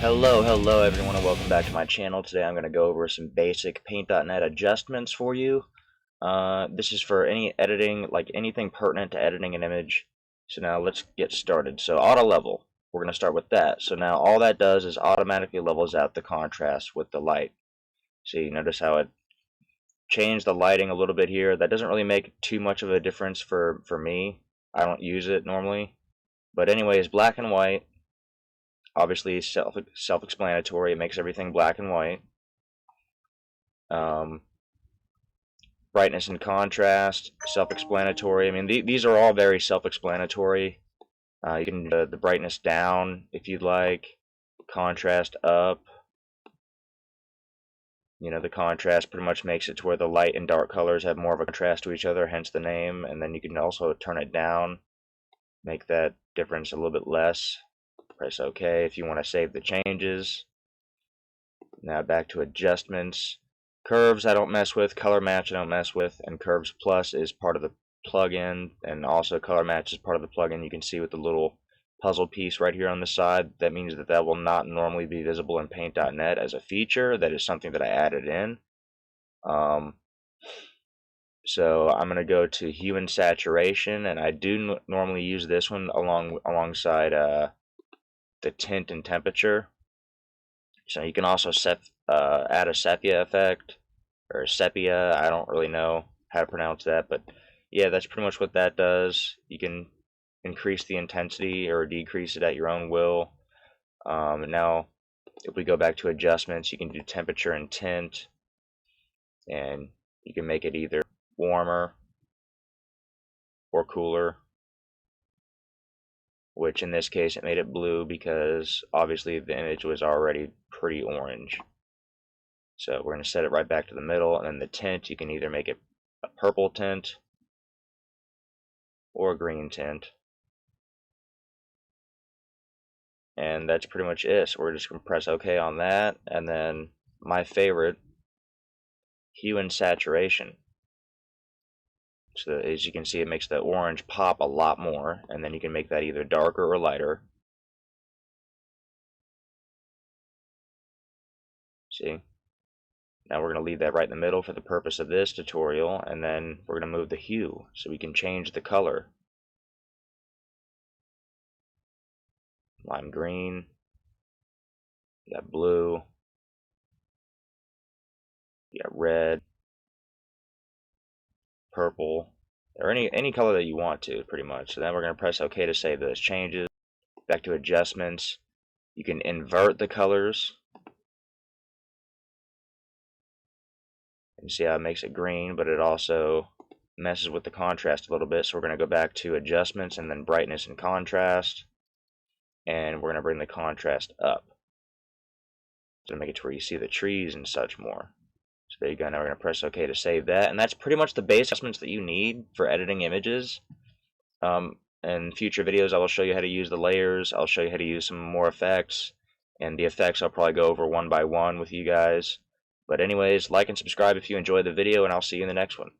Hello everyone, and welcome back to my channel. Today I'm going to go over some basic Paint.net adjustments for you. This is for any editing, like anything pertinent to editing an image. So now let's get started. So auto level, we're going to start with that. So now all that does is automatically levels out the contrast with the light. See, notice how it changed the lighting a little bit here. That doesn't really make too much of a difference for me. I don't use it normally. But anyways, black and white. Obviously, self-explanatory. It makes everything black and white. Brightness and contrast, self-explanatory. I mean, these are all very self-explanatory. You can the brightness down if you'd like, contrast up. You know, the contrast pretty much makes it to where the light and dark colors have more of a contrast to each other, hence the name. And then you can also turn it down, make that difference a little bit less. Press OK if you want to save the changes. Now back to adjustments. Curves I don't mess with, color match I don't mess with, and Curves Plus is part of the plugin, and also color match is part of the plugin. You can see with the little puzzle piece right here on the side, that means that will not normally be visible in Paint.net as a feature. That is something that I added in. So I'm going to go to hue and saturation, and I do normally use this one alongside the tint and temperature. So you can also add a sepia effect, or sepia, I don't really know how to pronounce that, but yeah, that's pretty much what that does. You can increase the intensity or decrease it at your own will. Now, if we go back to adjustments, you can do temperature and tint, and you can make it either warmer or cooler, which in this case it made it blue because obviously the image was already pretty orange. So we're going to set it right back to the middle, and then the tint, you can either make it a purple tint or a green tint. And that's pretty much it. So we're just going to press OK on that, and then my favorite, hue and saturation. So as you can see, it makes the orange pop a lot more, and then you can make that either darker or lighter. See? Now we're going to leave that right in the middle for the purpose of this tutorial, and then we're going to move the hue so we can change the color. Lime green, you got blue, you got red, purple, or any color that you want to, pretty much. So then we're going to press OK to save those changes. Back to adjustments, you can invert the colors. You see how it makes it green, but it also messes with the contrast a little bit. So we're going to go back to adjustments and then brightness and contrast, and we're going to bring the contrast up to make it to where you see the trees and such more. So there you go. Now we're going to press OK to save that, and that's pretty much the base adjustments that you need for editing images. In future videos, I will show you how to use the layers. I'll show you how to use some more effects, and the effects I'll probably go over one by one with you guys. But anyways, like and subscribe if you enjoyed the video, and I'll see you in the next one.